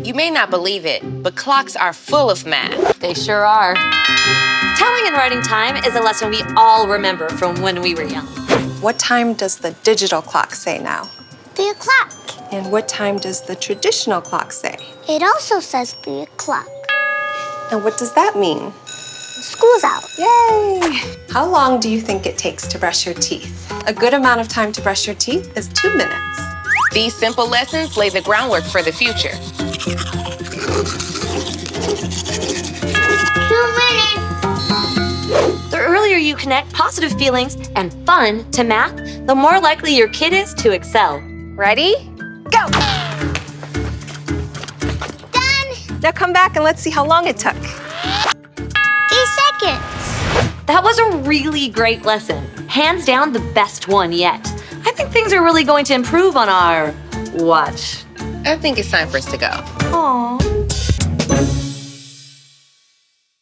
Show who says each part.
Speaker 1: You may not believe it, but clocks are full of math.
Speaker 2: They sure are. Telling and writing time is a lesson we all remember from when we were young.
Speaker 3: What time does the digital clock say now?
Speaker 4: 3 o'clock.
Speaker 3: And what time does the traditional clock say?
Speaker 4: It also says 3 o'clock.
Speaker 3: And what does that mean?
Speaker 4: School's out.
Speaker 3: Yay! How long do you think it takes to brush your teeth? A good amount of time to brush your teeth is 2 minutes.
Speaker 1: These simple lessons lay the groundwork for the future.
Speaker 4: 2 minutes.
Speaker 2: The earlier you connect positive feelings and fun to math, the more likely your kid is to excel.
Speaker 3: Ready? Go!
Speaker 4: Done.
Speaker 3: Now come back and let's see how long it took.
Speaker 4: 8 seconds.
Speaker 2: That was a really great lesson. Hands down, the best one yet. I think things are really going to improve on our watch.
Speaker 1: I think it's time for us to go.
Speaker 2: Aww.